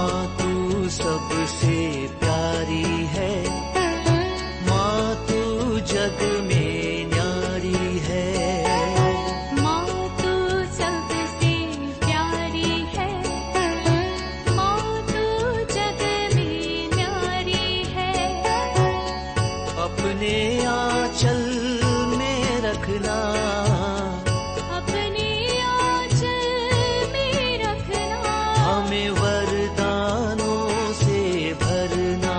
माँ तू सबसे प्यारी है, माँ तू जग में न्यारी है। माँ तू सबसे प्यारी है, माँ तू जग में न्यारी है। अपने आंचल में रखना, अपने आंचल में रखना। हमें वरदानों से भरना।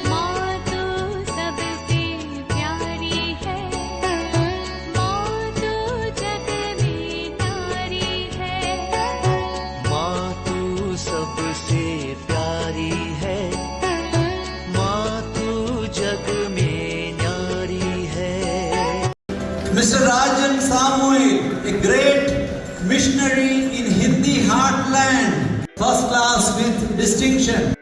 माँ तू सबसे प्यारी है, माँ तू जग में न्यारी है। माँ तू सबसे प्यारी है, माँ तू जग में न्यारी है। Mr. Rajan Samuel, a great missionary in Hindi heartland, first class with distinction.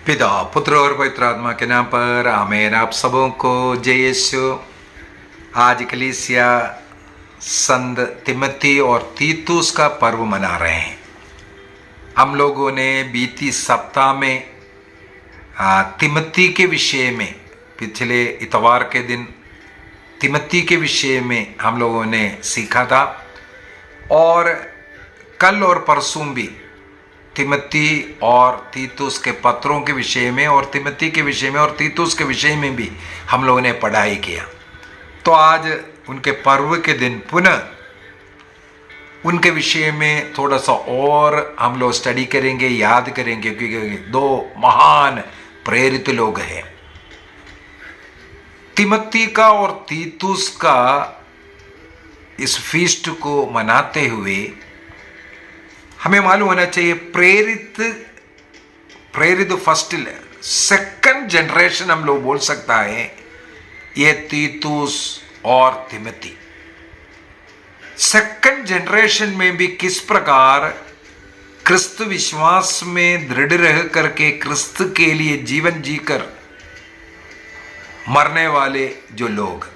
पिता, पुत्र और पवित्र आत्मा के नाम पर आमीन। आप सबों को जय यीशु। आज कलीसिया संत तिमोथी और तीतुस का पर्व मना रहे हैं। हम लोगों ने बीती सप्ताह में तिमोथी के विषय में, पिछले इतवार के दिन तिमोथी के विषय में हम लोगों ने सीखा था, और कल और परसों भी तिमोथी और तीतुस के पत्रों के विषय में और तिमोथी के विषय में और तीतुस के विषय में भी हम लोगों ने पढ़ाई किया। तो आज उनके पर्व के दिन पुनः उनके विषय में थोड़ा सा और हम लोग स्टडी करेंगे, याद करेंगे, क्योंकि दो महान प्रेरित लोग हैं। तिमोथी का और तीतुस का इस फीस्ट को मनाते हुए हमें मालूम होना चाहिए, प्रेरित फर्स्ट सेकंड जनरेशन हम लोग बोल सकता है ये तीतुस और तिमोथी। सेकंड जनरेशन में भी किस प्रकार क्रिस्त विश्वास में दृढ़ रह करके क्रिस्त के लिए जीवन जीकर मरने वाले जो लोग,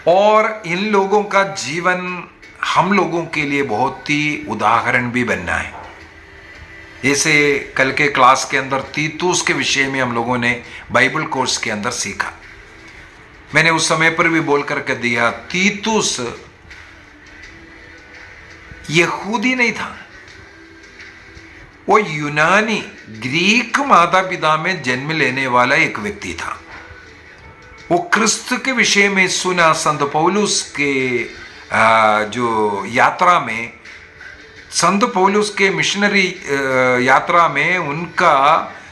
और इन लोगों का जीवन हम लोगों के लिए बहुत ही उदाहरण भी बनना है। जैसे कल के क्लास के अंदर तीतुस के विषय में हम लोगों ने बाइबल कोर्स के अंदर सीखा। मैंने उस समय पर भी बोल करके दिया, तीतुस यहूदी नहीं था, वो यूनानी ग्रीक माता पिता में जन्म लेने वाला एक व्यक्ति था। वो क्रिस्त के विषय में सुना संत पौलुस के जो यात्रा में, संत पौलुस के मिशनरी यात्रा में उनका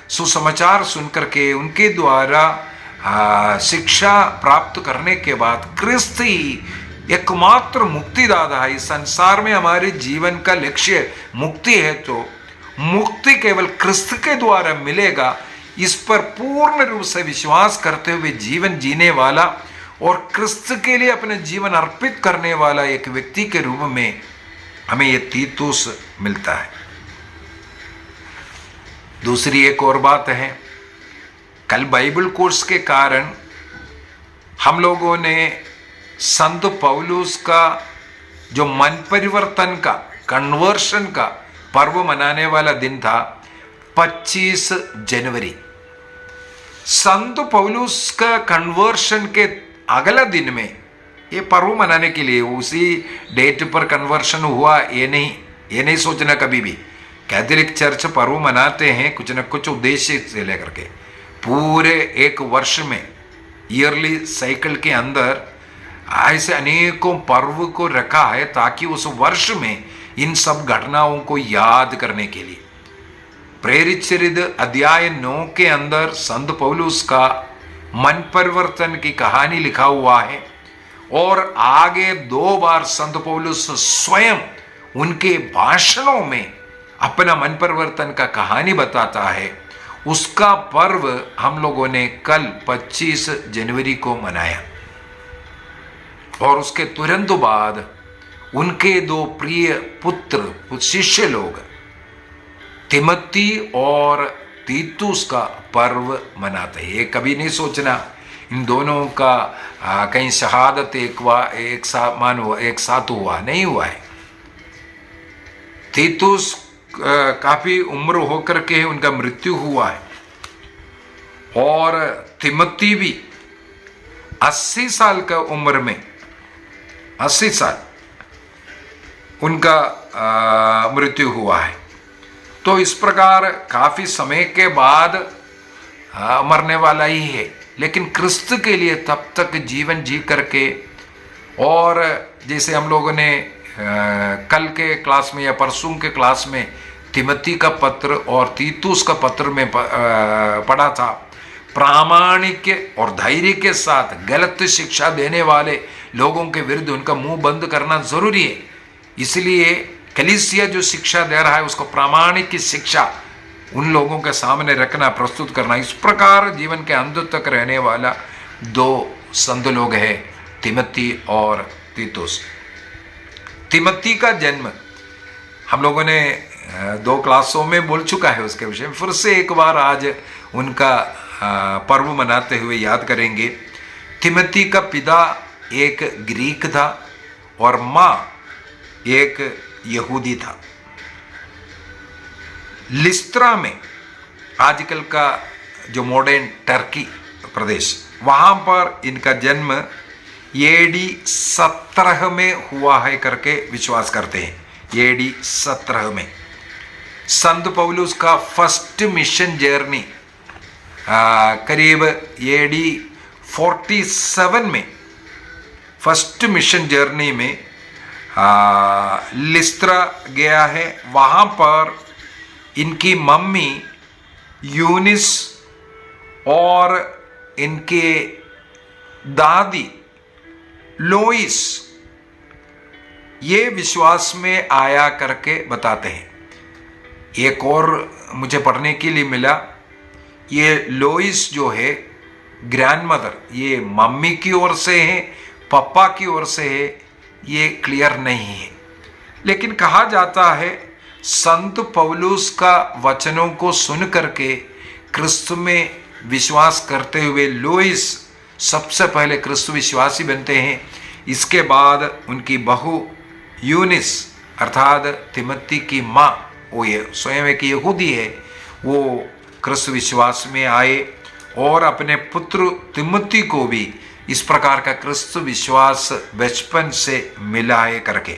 सुसमाचार सुनकर के उनके द्वारा शिक्षा प्राप्त करने के बाद क्रिस्त ही एकमात्र मुक्तिदाता है। इस संसार में हमारे जीवन का लक्ष्य मुक्ति है, तो मुक्ति केवल क्रिस्त के द्वारा मिलेगा। इस पर पूर्ण रूप से विश्वास करते हुए जीवन जीने वाला और क्रिस्त के लिए अपने जीवन अर्पित करने वाला एक व्यक्ति के रूप में हमें यह तीतुस मिलता है। दूसरी एक और बात है, कल बाइबल कोर्स के कारण हम लोगों ने संत पौलुस का जो मन परिवर्तन का, कन्वर्शन का पर्व मनाने वाला दिन था 25 जनवरी। संत पौलुस का कन्वर्शन के अगला दिन में ये पर्व मनाने के लिए, उसी डेट पर कन्वर्शन हुआ ये नहीं सोचना कभी भी। कैथोलिक चर्च पर्व मनाते हैं कुछ न कुछ उद्देश्य से लेकर के, पूरे एक वर्ष में ईयरली साइकिल के अंदर ऐसे अनेकों पर्व को रखा है ताकि उस वर्ष में इन सब घटनाओं को याद करने के लिए। प्रेरित चरित्र अध्याय 9 के अंदर संत पौलुस का मन परिवर्तन की कहानी लिखा हुआ है, और आगे 2 बार संत पौलुस स्वयं उनके भाषणों में अपना मन परिवर्तन का कहानी बताता है। उसका पर्व हम लोगों ने कल 25 जनवरी को मनाया, और उसके तुरंत बाद उनके 2 प्रिय पुत्र शिष्य लोग तिमोथी और तीतुस का पर्व मनाते हैं। ये कभी नहीं सोचना इन दोनों का कहीं शहादत एक साथ हुआ, नहीं हुआ है। तीतुस काफी उम्र होकर के उनका मृत्यु हुआ है, और तिमोथी भी 80 साल का उम्र में 80 साल उनका मृत्यु हुआ है। तो इस प्रकार काफी समय के बाद मरने वाला ही है, लेकिन क्रिस्त के लिए तब तक जीवन जी करके, और जैसे हम लोगों ने कल के क्लास में या परसों के क्लास में तिमोथी का पत्र और तीतुस का पत्र में पढ़ा था, प्रामाणिक और धैर्य के साथ गलत शिक्षा देने वाले लोगों के विरुद्ध उनका मुंह बंद करना जरूरी है। इसलिए कलीसिया जो शिक्षा दे रहा है उसको प्रामाणिक की शिक्षा उन लोगों के सामने रखना, प्रस्तुत करना। इस प्रकार जीवन के अंत तक रहने वाला 2 संत लोग हैं, तिमोथी और तीतुस। तिमोथी का जन्म हम लोगों ने 2 क्लासों में बोल चुका है, उसके विषय में फिर से एक बार आज उनका पर्व मनाते हुए याद करेंगे। तिमोथी का पिता एक ग्रीक था और माँ एक यहूदी था। लिस्त्रा में, आजकल का जो मॉडर्न टर्की प्रदेश, वहाँ पर इनका जन्म AD 17 में हुआ है करके विश्वास करते हैं। AD 17 में संत पौलुस का फर्स्ट मिशन जर्नी करीब AD 47 में, फर्स्ट मिशन जर्नी में लिस्त्रा गया है। वहाँ पर इनकी मम्मी यूनिस और इनके दादी लोइस ये विश्वास में आया करके बताते हैं। एक और मुझे पढ़ने के लिए मिला, ये लोइस जो है ग्रैंड मदर, ये मम्मी की ओर से है, पापा की ओर से है, ये क्लियर नहीं है। लेकिन कहा जाता है संत पौलुस का वचनों को सुन करके क्रिस्त में विश्वास करते हुए लोइस सबसे पहले क्रिस्त विश्वासी बनते हैं। इसके बाद उनकी बहू यूनिस अर्थात तिमोथी की माँ, वो ये स्वयं एक यहूदी है, वो क्रिस्त विश्वास में आए और अपने पुत्र तिमोथी को भी इस प्रकार का क्रिस्त विश्वास बचपन से मिलाए करके,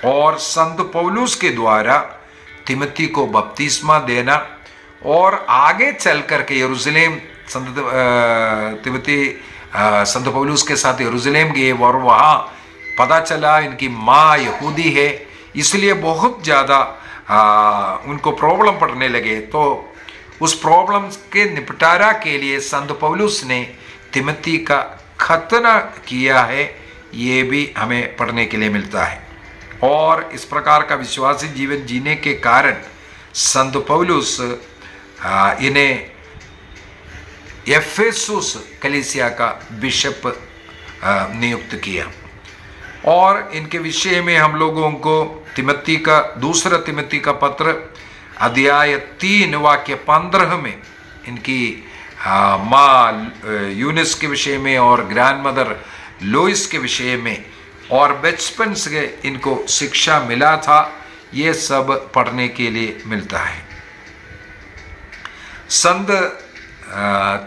और संत पौलुस के द्वारा तिमोथी को बपतिस्मा देना, और आगे चल करके यरूशलेम तिमोथी संत पौलुस के साथ यरूशलेम गए और वहाँ पता चला इनकी माँ यहूदी है, इसलिए बहुत ज़्यादा उनको प्रॉब्लम पड़ने लगे। तो उस प्रॉब्लम के निपटारा के लिए संत पौलुस ने तिमोथी का खतना किया है, ये भी हमें पढ़ने के लिए मिलता है। और इस प्रकार का विश्वासी जीवन जीने के कारण संत पौलुस इन्हें एफेसुस कलीसिया का बिशप नियुक्त किया। और इनके विषय में हम लोगों को तिमोथी का दूसरा तिमोथी का पत्र अध्याय 3 वाक्य 15 में इनकी माँ यूनिस के विषय में और ग्रैंड मदर लोइस के विषय में और बचपन से इनको शिक्षा मिला था, ये सब पढ़ने के लिए मिलता है। संत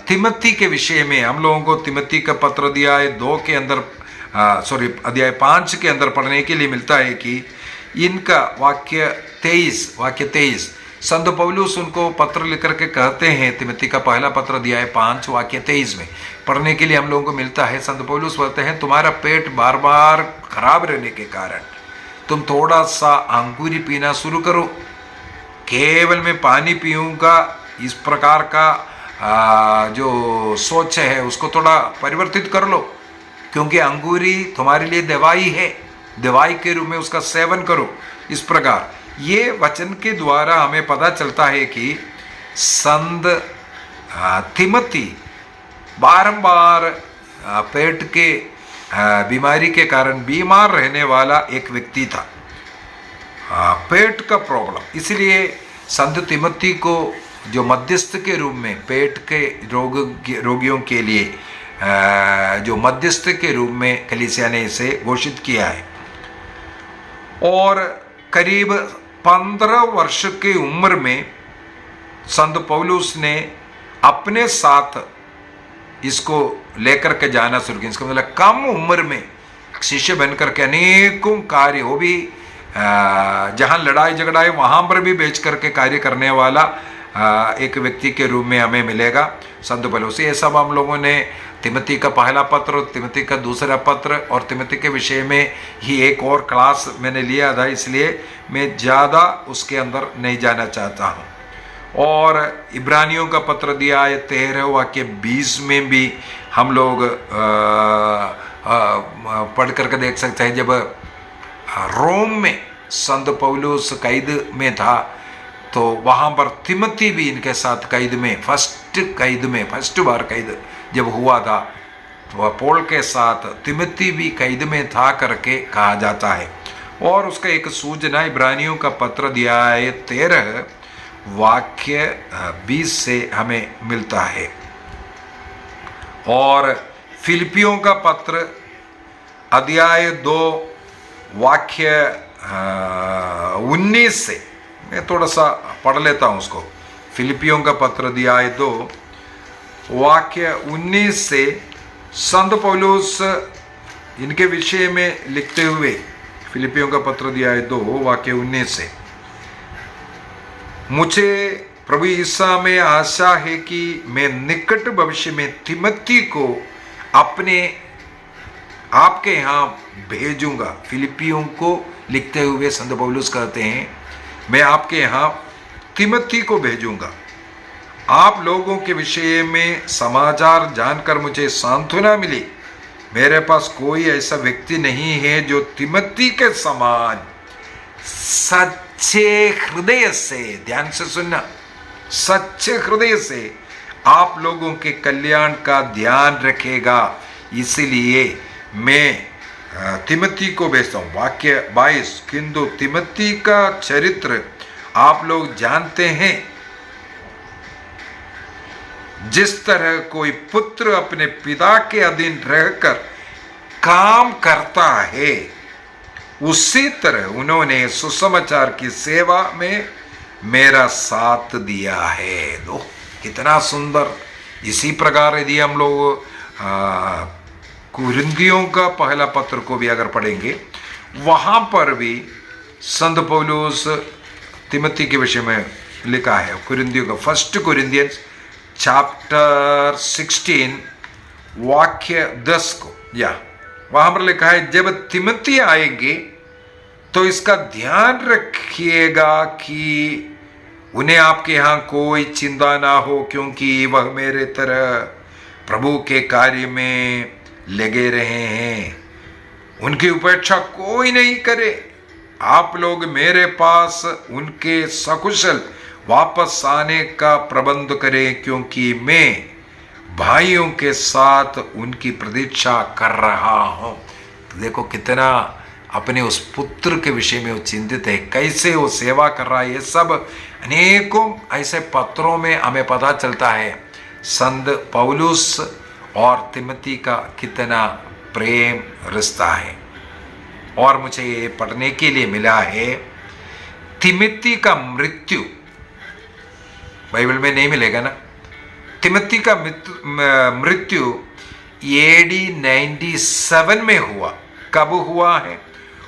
तिमोथी के विषय में हम लोगों को तिमोथी का पत्र अध्याय 2 के अंदर अध्याय 5 के अंदर पढ़ने के लिए मिलता है कि इनका वाक्य 23 संत पौलुस उनको पत्र लिखकर के कहते हैं, तिमोथी का पहला पत्र अध्याय 5 वाक्य 23 में पढ़ने के लिए हम लोगों को मिलता है। संत पौलुस कहते हैं, तुम्हारा पेट बार बार खराब रहने के कारण तुम थोड़ा सा अंगूरी पीना शुरू करो। केवल मैं पानी पीऊँगा, इस प्रकार का जो सोच है उसको थोड़ा परिवर्तित कर लो, क्योंकि अंगूरी तुम्हारे लिए दवाई है, दवाई के रूप में उसका सेवन करो। इस प्रकार ये वचन के द्वारा हमें पता चलता है कि संत तिमोथी बारंबार पेट के बीमारी के कारण बीमार रहने वाला एक व्यक्ति था, पेट का प्रॉब्लम। इसलिए संत तिमोथी को जो मध्यस्थ के रूप में पेट के रोगियों के लिए जो मध्यस्थ के रूप में कलीसिया ने इसे घोषित किया है। और करीब 15 वर्ष की उम्र में संत पौलुस ने अपने साथ इसको लेकर के जाना शुरू किया। इसका मतलब कम उम्र में शिष्य बनकर के अनेकों कार्य, वो भी जहाँ लड़ाई झगड़ा है वहाँ पर भी बेच करके कार्य करने वाला एक व्यक्ति के रूप में हमें मिलेगा संत पौलुस। ये सब हम लोगों ने तिमोथी का पहला पत्र, तिमोथी का दूसरा पत्र और तिमोथी के विषय में ही एक और क्लास मैंने लिया था, इसलिए मैं ज़्यादा उसके अंदर नहीं जाना चाहता हूँ। और इब्रानियों का पत्र दिया है 13 वाक्य 20 में भी हम लोग पढ़ करके देख सकते हैं। जब रोम में संत पौलुस कैद में था तो वहाँ पर तिमोथी भी इनके साथ कैद में फर्स्ट बार कैद जब हुआ था तो पौल के साथ तिमोथी भी कैद में था करके कहा जाता है। और उसका एक सूचना इब्रानियों का पत्र दिया है 13 वाक्य 20 से हमें मिलता है। और फिलिपियों का पत्र अध्याय 2 वाक्य 19 से मैं थोड़ा सा पढ़ लेता हूँ उसको। फिलिपियों का पत्र अध्याय 2 वाक्य 19 से संत पौलुस इनके विषय में लिखते हुए, फिलिपियों का पत्र अध्याय 2 वाक्य 19 से, मुझे प्रभु ईसा में आशा है कि मैं निकट भविष्य में तिमोथी को अपने आपके यहाँ भेजूंगा। फिलिपियों को लिखते हुए संत पौलुस कहते हैं, मैं आपके यहाँ तिमोथी को भेजूंगा। आप लोगों के विषय में समाचार जानकर मुझे सांत्वना मिली। मेरे पास कोई ऐसा व्यक्ति नहीं है जो तिमोथी के समान सच्चे हृदय से, ध्यान से सुनना, सच्चे हृदय से आप लोगों के कल्याण का ध्यान रखेगा। इसलिए मैं तिमोथी को भेजता हूँ। वाक्य 22, किंतु तिमोथी का चरित्र आप लोग जानते हैं। जिस तरह कोई पुत्र अपने पिता के अधीन रहकर काम करता है, उसी तरह उन्होंने सुसमाचार की सेवा में मेरा साथ दिया है। दो कितना सुंदर। इसी प्रकार यदि हम लोग कुरिन्थियों का पहला पत्र को भी अगर पढ़ेंगे, वहाँ पर भी संत पौलुस तिमोथी के विषय में लिखा है। कुरिन्थियों का 1 कुरिन्थियंस चैप्टर 16 वाक्य 10 को, या वहाँ पर लिखा है, जब तिमोथी आएंगे तो इसका ध्यान रखिएगा कि उन्हें आपके यहाँ कोई चिंता ना हो, क्योंकि वह मेरे तरह प्रभु के कार्य में लगे रहे हैं। उनकी उपेक्षा कोई नहीं करे। आप लोग मेरे पास उनके सकुशल वापस आने का प्रबंध करें, क्योंकि मैं भाइयों के साथ उनकी प्रतीक्षा कर रहा हूँ। तो देखो कितना अपने उस पुत्र के विषय में वो चिंतित है, कैसे वो सेवा कर रहा है। ये सब अनेकों ऐसे पत्रों में हमें पता चलता है संत पौलुस और तिमोथी का कितना प्रेम रिश्ता है। और मुझे ये पढ़ने के लिए मिला है, तिमोथी का मृत्यु बाइबल में नहीं मिलेगा ना। तिमोथी का मृत्यु AD 97 में हुआ। कब हुआ है?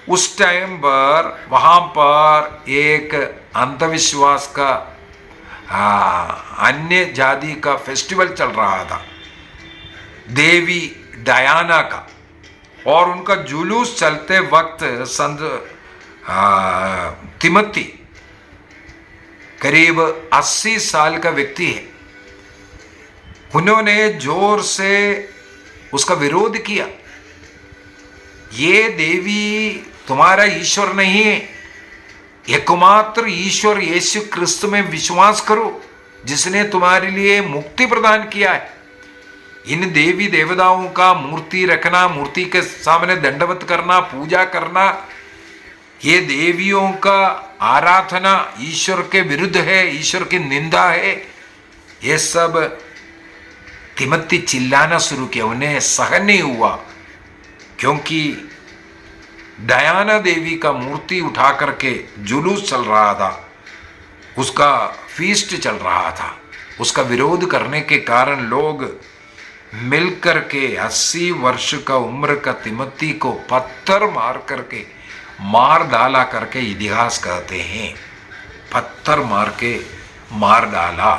उस टाइम पर वहाँ पर एक अंधविश्वास का अन्य जाति का फेस्टिवल चल रहा था, देवी डायना का। और उनका जुलूस चलते वक्त संत तिमोथी करीब 80 साल का व्यक्ति है, उन्होंने जोर से उसका विरोध किया। ये देवी तुम्हारा ईश्वर नहीं है, एकमात्र ईश्वर यीशु क्रिस्त में विश्वास करो, जिसने तुम्हारे लिए मुक्ति प्रदान किया है। इन देवी देवताओं का मूर्ति रखना, मूर्ति के सामने दंडवत करना, पूजा करना, ये देवियों का आराधना ईश्वर के विरुद्ध है, ईश्वर की निंदा है, ये सब तिमोथी चिल्लाना शुरू किया। उन्हें सहन नहीं हुआ, क्योंकि डायना देवी का मूर्ति उठा करके जुलूस चल रहा था, उसका फीस्ट चल रहा था। उसका विरोध करने के कारण लोग मिलकर के 80 वर्ष का उम्र का तिमोथी को पत्थर मार करके मार डाला करके इतिहास कहते हैं। पत्थर मार के मार डाला।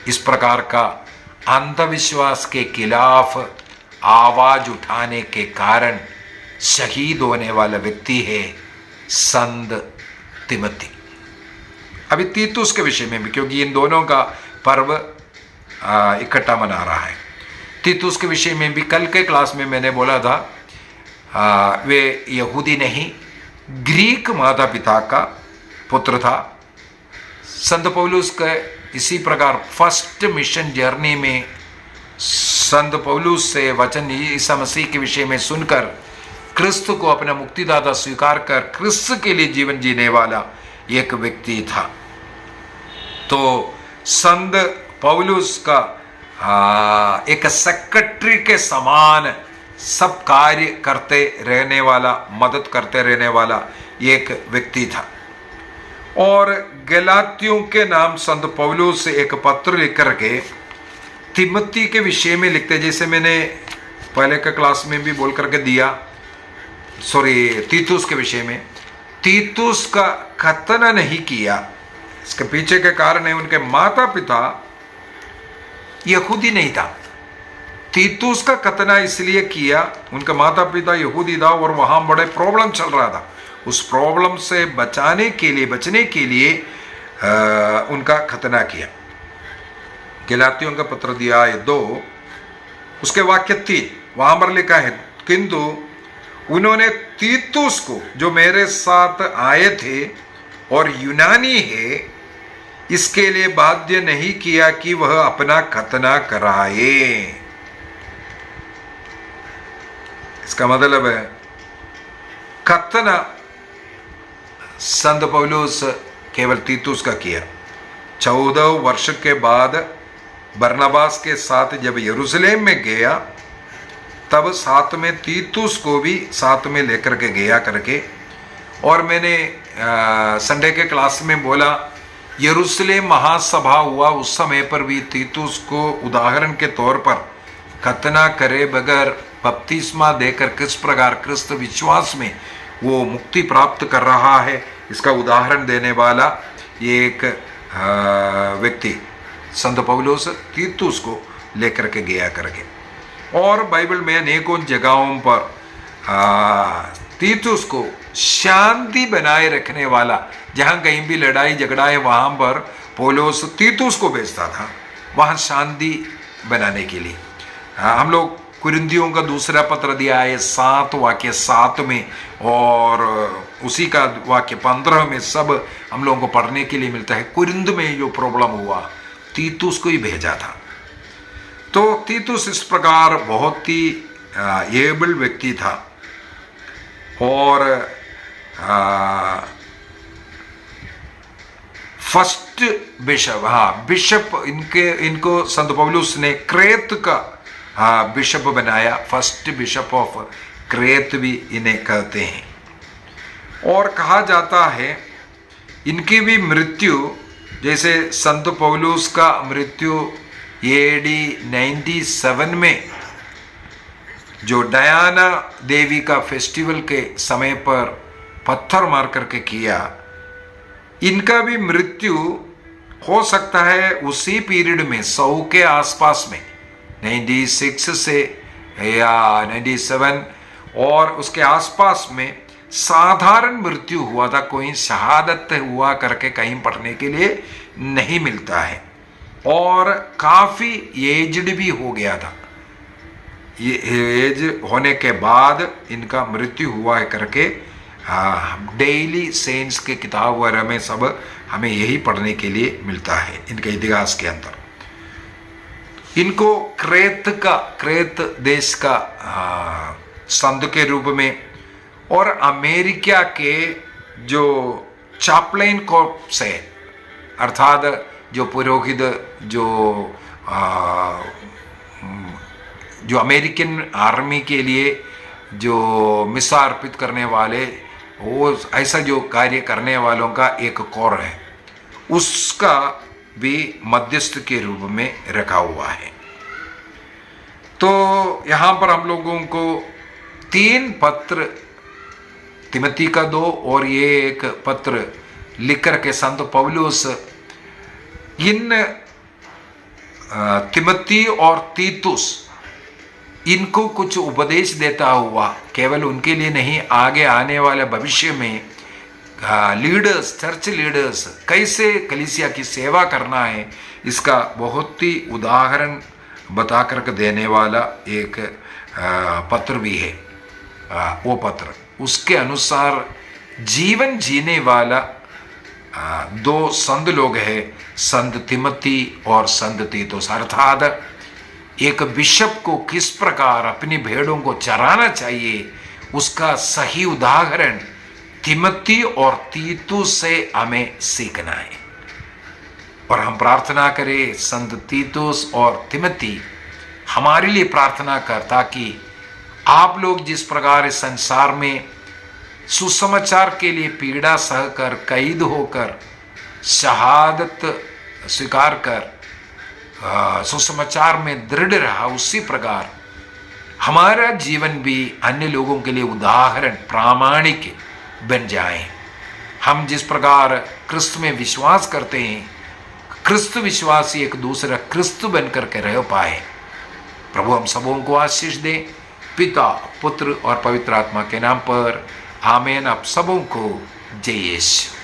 इस प्रकार का अंधविश्वास के खिलाफ आवाज उठाने के कारण शहीद होने वाला व्यक्ति है संत तिमोथी। अभी तीतुस के विषय में भी, क्योंकि इन दोनों का पर्व इकट्ठा मना रहा है। तीतुस के विषय में भी कल के क्लास में मैंने बोला था, वे यहूदी नहीं, ग्रीक माता पिता का पुत्र था। संत पौलुस के इसी प्रकार फर्स्ट मिशन जर्नी में संत पौलुस से वचन ईसा मसीह के विषय में सुनकर क्रिस्त को अपना मुक्तिदाता स्वीकार कर क्रिस्त के लिए जीवन जीने वाला एक व्यक्ति था। तो संत पौलुस का एक सेक्रेटरी के समान सब कार्य करते रहने वाला, मदद करते रहने वाला एक व्यक्ति था। और गलातियों के नाम संत पौलुस एक पत्र लिख करके तिमोथी के विषय में लिखते, जैसे मैंने पहले के क्लास में भी बोल करके दिया, तीतुस के विषय में। तीतुस का खतना नहीं किया, इसके पीछे के कारण है उनके माता पिता यहूदी नहीं था। तीतुस का खतना इसलिए किया, उनका माता पिता यहूदी था और वहां बड़े प्रॉब्लम चल रहा था। उस प्रॉब्लम से बचने के लिए उनका खतना किया। गलातियों का पत्र दिया है 2, उसके वाक्य 3 वहां पर लिखा है, किंतु उन्होंने तीतुस को जो मेरे साथ आए थे और यूनानी है, इसके लिए बाध्य नहीं किया कि वह अपना खतना कराए। इसका मतलब है खतना संत पौलुस केवल तीतुस का किया। 14 वर्ष के बाद बरनबास के साथ जब यरूशलेम में गया, तब साथ में तीतुस को भी साथ में लेकर के गया करके। और मैंने संडे के क्लास में बोला, यरूशलेम महासभा हुआ उस समय पर भी तीतुस को उदाहरण के तौर पर खतना करे बगैर बपतिस्मा देकर किस प्रकार क्रिस्त विश्वास में वो मुक्ति प्राप्त कर रहा है, इसका उदाहरण देने वाला एक व्यक्ति संत पौलुस तीतुस को लेकर के गया करके। और बाइबल में अनेकों जगहों पर तीतुस को शांति बनाए रखने वाला, जहां कहीं भी लड़ाई झगड़ा है वहां पर पौलुस तीतुस को भेजता था, वहां शांति बनाने के लिए। हम लोग कुरिन्थियों का दूसरा पत्र दिया है 7 वाक्य 7 में, और उसी का वाक्य 15 में सब हम लोगों को पढ़ने के लिए मिलता है। कुरिन्थ में जो प्रॉब्लम हुआ, तीतुस को ही भेजा था। तो तीतुस इस प्रकार बहुत ही एबल व्यक्ति था। और फर्स्ट बिशप, बिशप इनको संत पौलुस ने क्रेत का बिशप बनाया। फर्स्ट बिशप ऑफ क्रेत भी इन्हें कहते हैं। और कहा जाता है इनकी भी मृत्यु, जैसे संत पौलुस का मृत्यु AD 97 में जो डायना देवी का फेस्टिवल के समय पर पत्थर मार करके किया, इनका भी मृत्यु हो सकता है उसी पीरियड में 100 के आसपास में, 96 से या 97 और उसके आसपास में साधारण मृत्यु हुआ था। कोई शहादत हुआ करके कहीं पढ़ने के लिए नहीं मिलता है। और काफी एज्ड भी हो गया था। ये एज होने के बाद इनका मृत्यु हुआ है करके डेली सेंट्स के किताब वगैरह में सब हमें यही पढ़ने के लिए मिलता है इनके इतिहास के अंदर। इनको क्रेत देश का संत के रूप में और अमेरिका के जो चैपलेन कॉर्प्स है, अर्थात जो पुरोहित, जो अमेरिकन आर्मी के लिए जो मिसा अर्पित करने वाले, वो ऐसा जो कार्य करने वालों का एक कोर है, उसका भी मध्यस्थ के रूप में रखा हुआ है। तो यहाँ पर हम लोगों को 3 पत्र, तिमोथी का 2 और ये एक पत्र लिख करके संत पौलुस इन तिमोथी और तीतुस इनको कुछ उपदेश देता हुआ, केवल उनके लिए नहीं, आगे आने वाले भविष्य में लीडर्स, चर्च लीडर्स कैसे कलीसिया की सेवा करना है, इसका बहुत ही उदाहरण बता करके देने वाला एक पत्र भी है। वो पत्र, उसके अनुसार जीवन जीने वाला 2 संत लोग हैं, संत तिमोथी और संत तीतुस। अर्थात एक बिशप को किस प्रकार अपनी भेड़ों को चराना चाहिए, उसका सही उदाहरण तिमोथी और तीतुस से हमें सीखना है। और हम प्रार्थना करें संत तीतुस और तिमोथी हमारे लिए प्रार्थना कर, ताकि आप लोग जिस प्रकार इस संसार में सुसमाचार के लिए पीड़ा सहकर, कैद होकर, शहादत स्वीकार कर सुसमाचार में दृढ़ रहा, उसी प्रकार हमारा जीवन भी अन्य लोगों के लिए उदाहरण, प्रामाणिक बन जाए। हम जिस प्रकार क्रिस्त में विश्वास करते हैं, क्रिस्त विश्वासी एक दूसरा क्रिस्त बनकर के रह पाए। प्रभु हम सबों को आशीष दे, पिता, पुत्र और पवित्र आत्मा के नाम पर आमीन। आप सबों को जय यीशु।